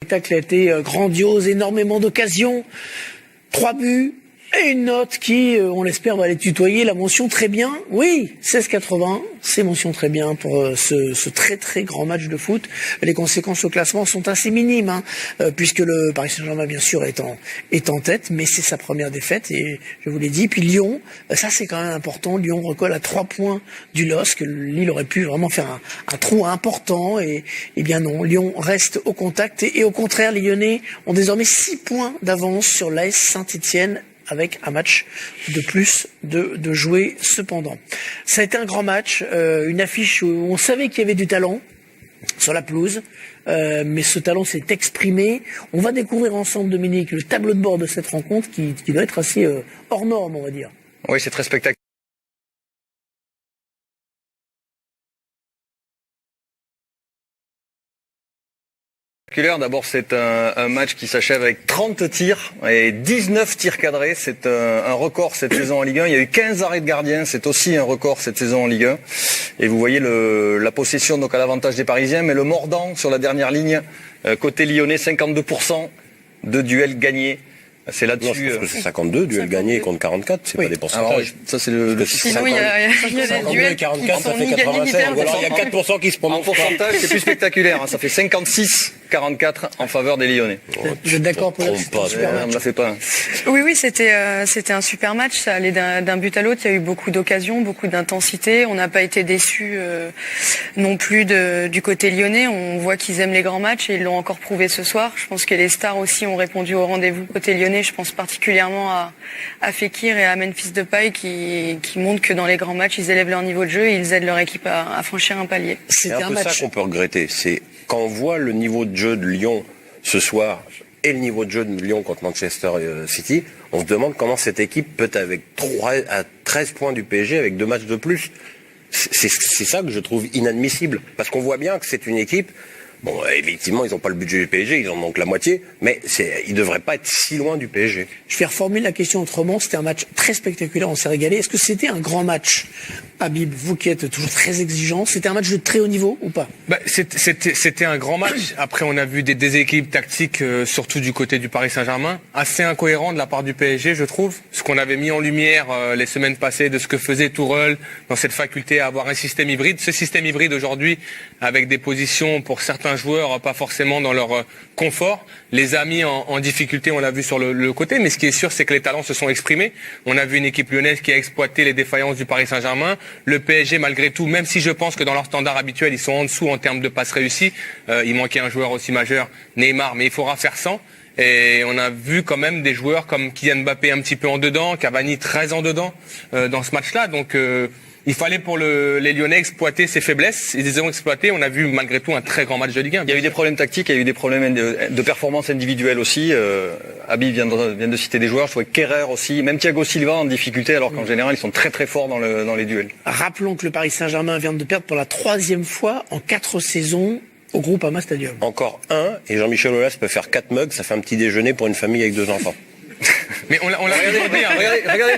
Le spectacle a été grandiose, énormément d'occasions, 3 buts et une note qui, on l'espère, va les tutoyer. La mention très bien, oui, 16,80, c'est mention très bien pour ce très très grand match de foot. Les conséquences au classement sont assez minimes, puisque le Paris Saint-Germain, bien sûr, est en tête, mais c'est sa première défaite, et je vous l'ai dit. Puis Lyon, ça c'est quand même important, Lyon recolle à 3 points du LOSC. Lille aurait pu vraiment faire un trou important, et bien non, Lyon reste au contact, et au contraire, les Lyonnais ont désormais 6 points d'avance sur l'AS Saint-Etienne, avec un match de plus de jouer cependant. Ça a été un grand match, une affiche où on savait qu'il y avait du talent sur la pelouse, mais ce talent s'est exprimé. On va découvrir ensemble, Dominique, le tableau de bord de cette rencontre qui doit être assez hors norme, on va dire. Oui, c'est très spectaculaire. D'abord, c'est un match qui s'achève avec 30 tirs et 19 tirs cadrés. C'est un record cette saison en Ligue 1. Il y a eu 15 arrêts de gardien. C'est aussi un record cette saison en Ligue 1. Et vous voyez la possession donc à l'avantage des Parisiens, mais le mordant sur la dernière ligne, côté lyonnais, 52% de duels gagnés. C'est là-dessus. Non, je pense que c'est 52 duels gagnés contre 44, c'est pas des pourcentages. Alors, ça c'est le sinon il y a des duels 44, ça fait 87. Ou alors il y a 4% qui se prononcent. En pourcentage, c'est plus spectaculaire. Ça fait 56-44 en faveur des Lyonnais. Je suis d'accord pour on ne la fait pas. Oui, c'était un super match. Ça allait d'un but à l'autre. Il y a eu beaucoup d'occasions, beaucoup d'intensité. On n'a pas été déçus non plus du côté lyonnais. On voit qu'ils aiment les grands matchs et ils l'ont encore prouvé ce soir. Je pense que les stars aussi ont répondu au rendez-vous côté lyonnais. Je pense particulièrement à Fekir et à Memphis Depay qui montrent que dans les grands matchs, ils élèvent leur niveau de jeu et ils aident leur équipe à franchir un palier. C'est un peu ça qu'on peut regretter. C'est quand on voit le niveau de jeu de Lyon ce soir et le niveau de jeu de Lyon contre Manchester City, on se demande comment cette équipe peut avec 13 points du PSG avec 2 matchs de plus. C'est ça que je trouve inadmissible. Parce qu'on voit bien que c'est une équipe. Bon, effectivement, ils n'ont pas le budget du PSG, ils en ont donc la moitié, mais ils ne devraient pas être si loin du PSG. Je vais reformuler la question autrement. C'était un match très spectaculaire, on s'est régalé. Est-ce que c'était un grand match, Habib, vous qui êtes toujours très exigeant? C'était un match de très haut niveau ou pas? C'était un grand match. Après, on a vu des déséquilibres tactiques, surtout du côté du Paris Saint-Germain, assez incohérents de la part du PSG, je trouve. Ce qu'on avait mis en lumière les semaines passées de ce que faisait Tourelle dans cette faculté à avoir un système hybride. Ce système hybride aujourd'hui, avec des positions pour certains joueurs pas forcément dans leur confort, les a mis en difficulté, on l'a vu sur le côté, mais ce qui est sûr c'est que les talents se sont exprimés. On a vu une équipe lyonnaise qui a exploité les défaillances du Paris Saint-Germain. Le PSG malgré tout, même si je pense que dans leur standard habituel ils sont en dessous en termes de passes réussies, il manquait un joueur aussi majeur, Neymar, mais il faudra faire 100. Et on a vu quand même des joueurs comme Kylian Mbappé un petit peu en dedans, Cavani très en dedans dans ce match-là, donc il fallait pour les Lyonnais exploiter ses faiblesses. Ils les ont exploitées. On a vu malgré tout un très grand match de Ligue 1. Il y a eu des problèmes tactiques, il y a eu des problèmes de performance individuelle aussi. Habib vient de citer des joueurs. Je trouvais Kerrer aussi, même Thiago Silva en difficulté, alors qu'en général ils sont très très forts dans les duels. Rappelons que le Paris Saint-Germain vient de perdre pour la 3e fois en 4 saisons au Groupama Stadium. Encore un, et Jean-Michel Aulas peut faire 4 mugs, ça fait un petit déjeuner pour une famille avec 2 enfants. Mais on l'a regardez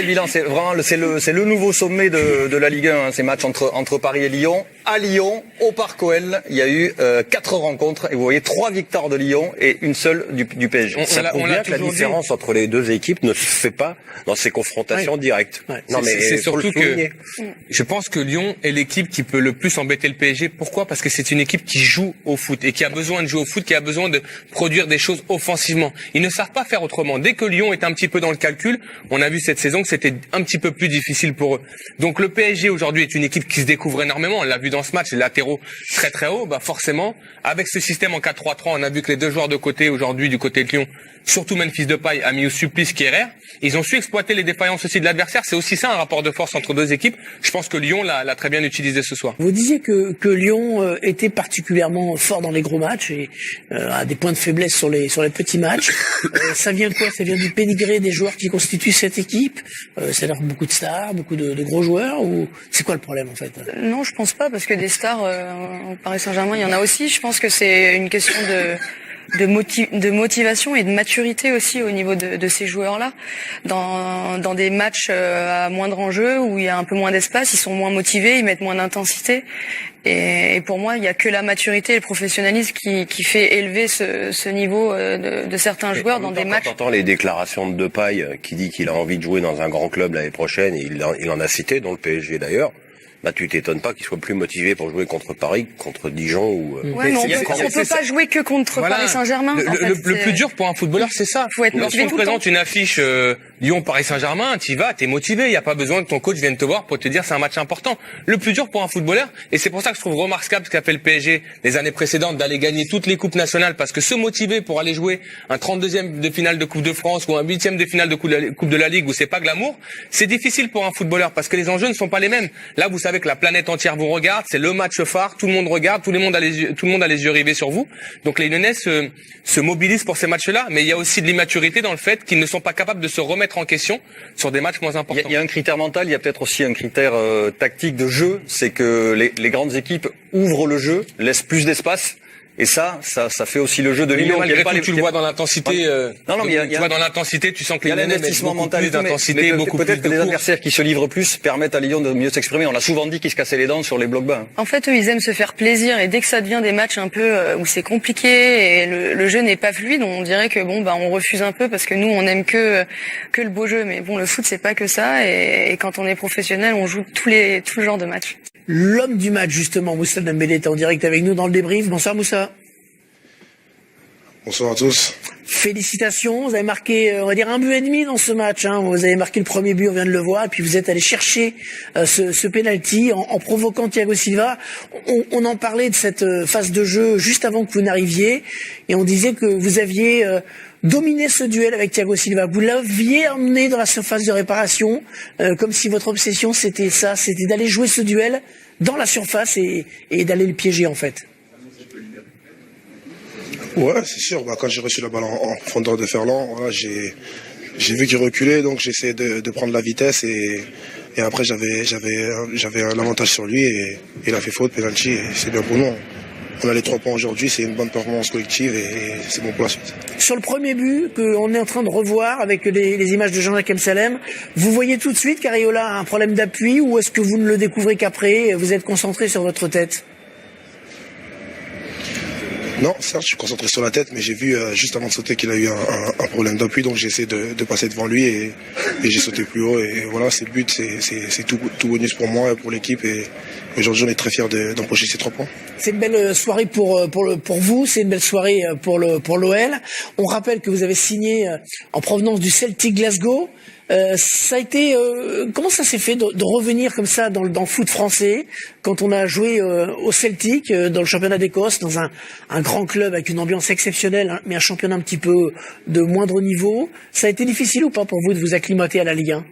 le bilan, c'est vraiment le nouveau sommet de la Ligue 1, ces matchs entre Paris et Lyon. À Lyon, au Parc OL, il y a eu 4 rencontres et vous voyez 3 victoires de Lyon et une seule du PSG. Ça prouve bien que la différence entre les 2 équipes ne se fait pas dans ces confrontations directes. Ouais. Non, mais c'est surtout que je pense que Lyon est l'équipe qui peut le plus embêter le PSG. Pourquoi? Parce que c'est une équipe qui joue au foot et qui a besoin de jouer au foot, qui a besoin de produire des choses offensivement. Ils ne savent pas faire autrement. Dès que Lyon est un petit peu dans le calcul, on a vu cette saison que c'était un petit peu plus difficile pour eux. Donc le PSG aujourd'hui est une équipe qui se découvre énormément. On l'a vu dans ce match, les latéraux très très hauts. Forcément, avec ce système en 4-3-3, on a vu que les 2 joueurs de côté aujourd'hui du côté de Lyon, surtout Memphis Depay, a mis au supplice Kerrer. Ils ont su exploiter les défaillances aussi de l'adversaire. C'est aussi ça un rapport de force entre 2 équipes. Je pense que Lyon l'a très bien utilisé ce soir. Vous disiez que Lyon était particulièrement fort dans les gros matchs et a des points de faiblesse sur les petits matchs. Ça vient de quoi? Ça vient du pédigré des joueurs qui constituent cette équipe? C'est-à-dire beaucoup de stars, beaucoup de gros joueurs, ou c'est quoi le problème en fait? Non, je pense pas, parce que des stars au Paris Saint-Germain, il y en a aussi. Je pense que c'est une question de motivation et de maturité aussi au niveau de ces joueurs-là. Dans des matchs à moindre enjeu où il y a un peu moins d'espace, ils sont moins motivés, ils mettent moins d'intensité. Et pour moi, il n'y a que la maturité et le professionnalisme qui fait élever ce niveau de certains joueurs dans des matchs. Quand t'entends les déclarations de Depay qui dit qu'il a envie de jouer dans un grand club l'année prochaine, et il en a cité, dont le PSG d'ailleurs, bah tu t'étonnes pas qu'il soit plus motivé pour jouer contre Paris, contre Dijon ou. Ouais, mais on peut pas jouer que contre Paris Saint-Germain. Le plus dur pour un footballeur, c'est ça. Faut être motivé. Lorsqu'on te présente une affiche Lyon-Paris Saint-Germain, t'y vas, t'es motivé. Il y a pas besoin que ton coach vienne te voir pour te dire c'est un match important. Le plus dur pour un footballeur, et c'est pour ça que je trouve remarquable ce qu'a fait le PSG les années précédentes, d'aller gagner toutes les coupes nationales, parce que se motiver pour aller jouer un 32e de finale de Coupe de France ou un 8e de finale de Coupe de la Ligue où c'est pas glamour, c'est difficile pour un footballeur parce que les enjeux ne sont pas les mêmes. Là, vous savez que la planète entière vous regarde, c'est le match phare, tout le monde regarde, tout le monde a les yeux rivés sur vous. Donc les Lyonnais se mobilisent pour ces matchs-là, mais il y a aussi de l'immaturité dans le fait qu'ils ne sont pas capables de se remettre en question sur des matchs moins importants. Il y a un critère mental, il y a peut-être aussi un critère tactique de jeu, c'est que les grandes équipes ouvrent le jeu, laissent plus d'espace. Et ça fait aussi le jeu de Lyon. Malgré tout, tu le vois dans l'intensité. Tu vois dans l'intensité, tu sens que les Lyonnais mettent beaucoup plus d'intensité, beaucoup plus de courses. Peut-être que les adversaires qui se livrent plus permettent à Lyon de mieux s'exprimer. On l'a souvent dit qu'ils se cassaient les dents sur les blocs bas. En fait, eux, ils aiment se faire plaisir, et dès que ça devient des matchs un peu où c'est compliqué et le jeu n'est pas fluide, on dirait que on refuse un peu parce que nous, on aime que le beau jeu. Mais bon, le foot, c'est pas que ça. Et quand on est professionnel, on joue tout le genre de matchs. L'homme du match, justement, Moussa Dembélé est en direct avec nous dans le débrief. Bonsoir Moussa. Bonsoir à tous. Félicitations, vous avez marqué, on va dire, 1 but et demi dans ce match. Vous avez marqué le premier but, on vient de le voir, et puis vous êtes allé chercher ce penalty en provoquant Thiago Silva. On en parlait de cette phase de jeu juste avant que vous n'arriviez, et on disait que vous aviez dominé ce duel avec Thiago Silva. Vous l'aviez emmené dans la surface de réparation, comme si votre obsession c'était ça, c'était d'aller jouer ce duel dans la surface et d'aller le piéger en fait. Ouais, c'est sûr. Quand j'ai reçu la balle en profondeur de Ferland, voilà, j'ai vu qu'il reculait, donc j'ai essayé de prendre la vitesse et après j'avais l'avantage sur lui et il a fait faute, penalty, et c'est bien pour nous. On a les 3 points aujourd'hui, c'est une bonne performance collective et c'est bon pour la suite. Sur le premier but qu'on est en train de revoir avec les images de Jean-Jacques Amsalem, vous voyez tout de suite qu'Areola a un problème d'appui, ou est-ce que vous ne le découvrez qu'après, vous êtes concentré sur votre tête? Non, certes, je suis concentré sur la tête, mais j'ai vu juste avant de sauter qu'il a eu un problème d'appui, donc j'ai essayé de passer devant lui et j'ai sauté plus haut. Et voilà, c'est le but, c'est tout bonus pour moi et pour l'équipe. Et aujourd'hui, on est très fiers d'empocher ces 3 points. C'est une belle soirée pour vous, c'est une belle soirée pour l'OL. On rappelle que vous avez signé en provenance du Celtic Glasgow. Ça a été comment ça s'est fait de revenir comme ça dans le foot français quand on a joué au Celtic dans le championnat d'Écosse, dans un grand club avec une ambiance exceptionnelle, hein, mais un championnat un petit peu de moindre niveau. Ça a été difficile ou pas pour vous de vous acclimater à la Ligue 1?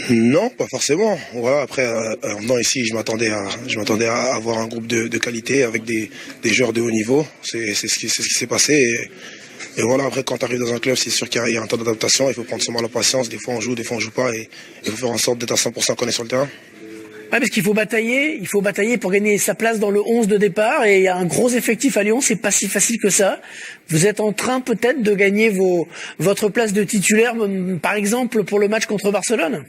Non, pas forcément. Voilà, après, en venant ici, je m'attendais à avoir un groupe de qualité avec des joueurs de haut niveau. C'est ce qui s'est passé. Et voilà, après, quand tu arrives dans un club, c'est sûr qu'il y a un temps d'adaptation. Il faut prendre seulement la patience. Des fois, on joue, des fois, on joue pas. Et il faut faire en sorte d'être à 100% quand on est sur le terrain. Ouais, parce qu'il faut batailler pour gagner sa place dans le 11 de départ. Et il y a un gros effectif à Lyon, c'est pas si facile que ça. Vous êtes en train peut-être de gagner votre place de titulaire, par exemple, pour le match contre Barcelone?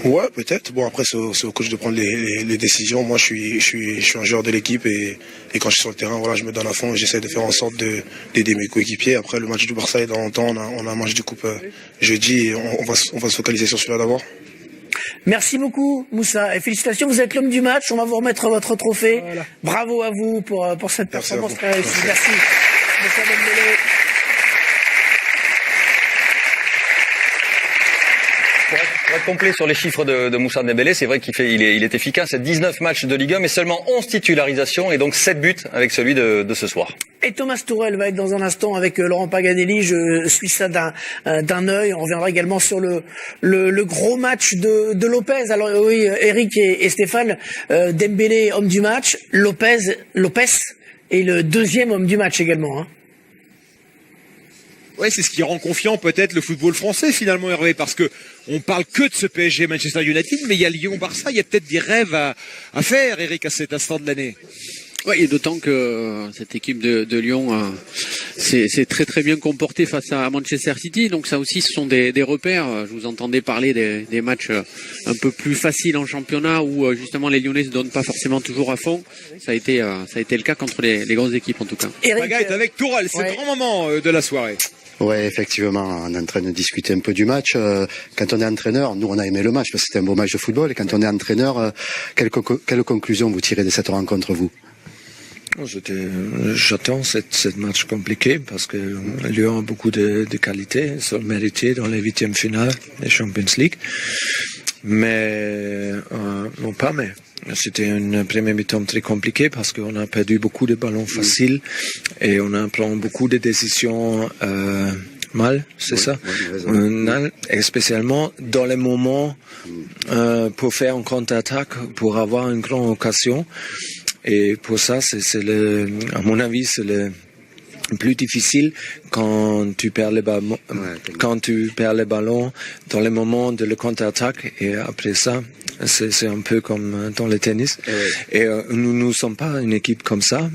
Ouais, peut-être. Bon, après, c'est au coach de prendre les décisions. Moi, je suis un joueur de l'équipe et quand je suis sur le terrain, voilà, je me donne à fond et j'essaie de faire en sorte d'aider mes coéquipiers. Après, le match du Barça est dans longtemps. On a un match de coupe jeudi et on va se focaliser sur celui-là d'abord. Merci beaucoup, Moussa. Et félicitations, vous êtes l'homme du match. On va vous remettre votre trophée. Voilà. Bravo à vous pour cette performance très réussie. Merci. Moussa Dembélé. Pour être complet sur les chiffres de Moussa Dembélé, c'est vrai il est efficace. C'est 19 matchs de Ligue 1, mais seulement 11 titularisations et donc 7 buts avec celui de ce soir. Et Thomas Tuchel va être dans un instant avec Laurent Paganelli. Je suis ça d'un œil. On reviendra également sur le gros match de Lopez. Alors oui, Eric et Stéphane, Dembélé homme du match, Lopez est le deuxième homme du match également. Hein. Ouais, c'est ce qui rend confiant peut-être le football français finalement, Hervé, parce que on parle que de ce PSG Manchester United, mais il y a Lyon-Barça, il y a peut-être des rêves à faire, Eric, à cet instant de l'année. Oui, et d'autant que cette équipe de Lyon s'est très très bien comportée face à Manchester City. Donc ça aussi, ce sont des repères. Je vous entendais parler des matchs un peu plus faciles en championnat où justement les Lyonnais se donnent pas forcément toujours à fond. Ça a été le cas contre les grosses équipes en tout cas. Eric est avec Tourelle, c'est le grand moment de la soirée. Ouais, effectivement, on est en train de discuter un peu du match. Quand on est entraîneur, nous on a aimé le match parce que c'était un beau match de football. Et quand on est entraîneur, quelle conclusion vous tirez de cette rencontre, vous? J'attends cette match compliqué parce que Lyon a beaucoup de qualités, ils sont mérités dans les 8e finales des Champions League. Mais c'était une première mi-temps très compliquée parce qu'on a perdu beaucoup de ballons faciles et on a pris beaucoup de décisions mal, c'est ça? Et spécialement dans les moments pour faire une contre-attaque, pour avoir une grande occasion. Et pour ça, à mon avis, c'est le plus difficile quand tu perds le ballon, dans les moments de la contre-attaque. Et après ça, c'est un peu comme dans le tennis. Et nous ne sommes pas une équipe comme ça.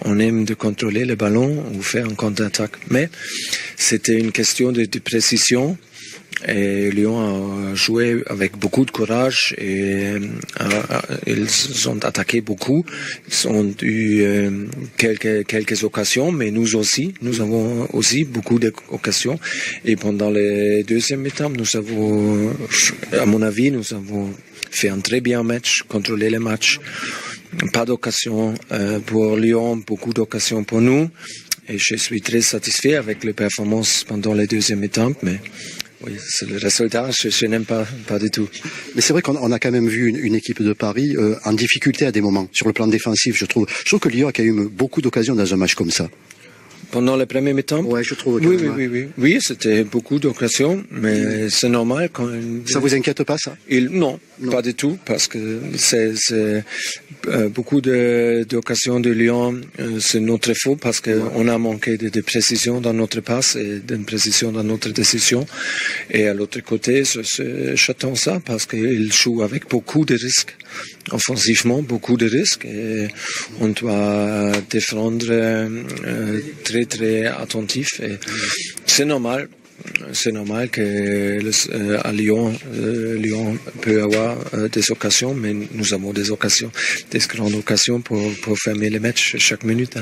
On aime de contrôler le ballon ou faire une contre-attaque. Mais c'était une question de précision. Et Lyon a joué avec beaucoup de courage et ils ont attaqué beaucoup. Ils ont eu quelques occasions, mais nous avons aussi beaucoup d'occasions. Et pendant les deuxième mi-temps, à mon avis, nous avons fait un très bien match, contrôlé le match. Pas d'occasion pour Lyon, beaucoup d'occasions pour nous. Et je suis très satisfait avec les performances pendant les deuxième mi-temps, mais oui, c'est le résultat, je n'aime pas du tout. Mais c'est vrai qu'on a quand même vu une équipe de Paris en difficulté à des moments, sur le plan défensif, je trouve. Je trouve que Lyon a quand même eu beaucoup d'occasions dans un match comme ça. Pendant le premier mi-temps? Ouais, je trouve. Oui, c'était beaucoup d'occasions, mais c'est normal quand. Ça vous inquiète pas, ça? Non, pas du tout, parce que c'est beaucoup d'occasions de Lyon, c'est notre faute parce qu'on a manqué de précision dans notre passe et de précision dans notre décision. Et à l'autre côté, j'attends ça parce qu'il joue avec beaucoup de risques. Offensivement, beaucoup de risques et on doit défendre très très attentif et c'est normal que à Lyon peut avoir des occasions, mais nous avons des grandes occasions pour fermer les matchs chaque minute.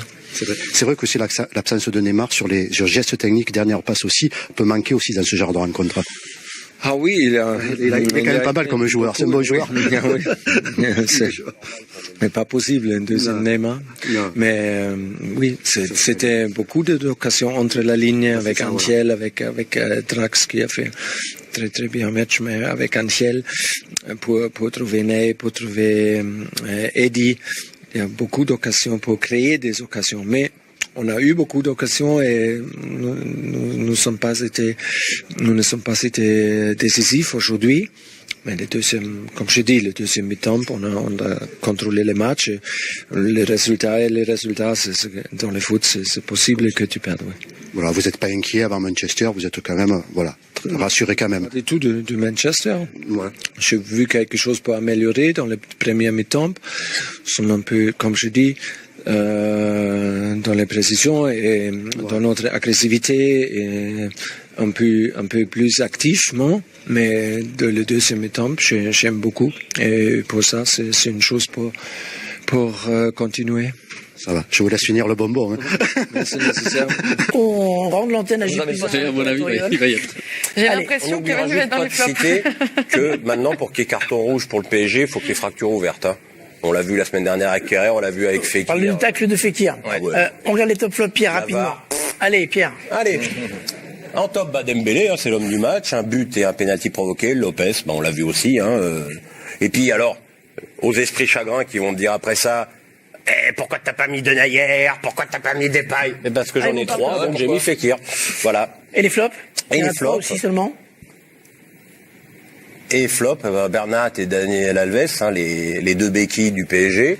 C'est vrai qu'aussi l'absence de Neymar sur les gestes techniques, dernière passe aussi, peut manquer aussi dans ce genre de rencontre. Ah oui, il est quand même pas mal comme joueur, c'est un bon joueur. Mais pas possible, un deuxième Neymar. Mais oui, c'était beaucoup d'occasions entre la ligne avec Antiel, avec Drax qui a fait très très bien match, mais avec Antiel pour trouver Ney, pour trouver Eddy. Il y a beaucoup d'occasions pour créer des occasions, mais on a eu beaucoup d'occasions et nous ne sommes pas été décisifs aujourd'hui. Mais comme je dis, le deuxième mi-temps, on a contrôlé les matchs. Les résultats, dans le foot, c'est possible que tu perdes. Ouais. Voilà, vous n'êtes pas inquiet avant Manchester, vous êtes quand même, rassuré quand même. Pas du tout de Manchester. Ouais. J'ai vu quelque chose pour améliorer dans le premier mi-temps. Nous sommes un peu, comme je dis, dans les précisions et dans notre agressivité et un peu plus activement, mais dans le deuxième mi-temps, j'aime beaucoup et pour ça c'est une chose pour continuer. Ça va, je vous laisse finir le bonbon. Hein. C'est nécessaire. On rend l'antenne à JP. À mon avis, il va y être. J'ai l'impression que Kevin va être dans les flops. Citer que maintenant, pour qu'il y ait carton rouge pour le PSG, il faut qu'il y ait fracture ouverte. Hein. On l'a vu la semaine dernière avec Kerrer, on l'a vu avec Fekir. Parle du tacle de Fekir. Ouais. On regarde les top flops, Pierre, rapidement. Allez, Pierre. Allez. En top, Dembélé, c'est l'homme du match. Un but et un pénalty provoqué. Lopez, on l'a vu aussi. Et puis alors, aux esprits chagrins qui vont me dire après ça, pourquoi t'as pas mis Denayer? Pourquoi t'as pas mis Depay? Parce que j'en ai 3, donc j'ai mis Fekir. Voilà. Et les flops? Et les flops aussi seulement. Et flop, Bernat et Daniel Alves, les deux béquilles du PSG.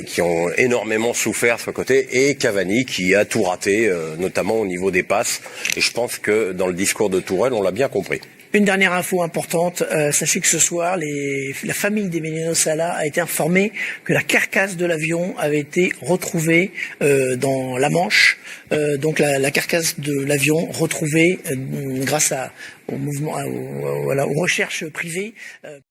qui ont énormément souffert de ce côté, et Cavani qui a tout raté, notamment au niveau des passes. Et je pense que dans le discours de Tourelle, on l'a bien compris. Une dernière info importante, sachez que ce soir, la famille d'Emiliano Sala a été informée que la carcasse de l'avion avait été retrouvée dans la Manche. Donc la carcasse de l'avion retrouvée grâce aux recherches privées.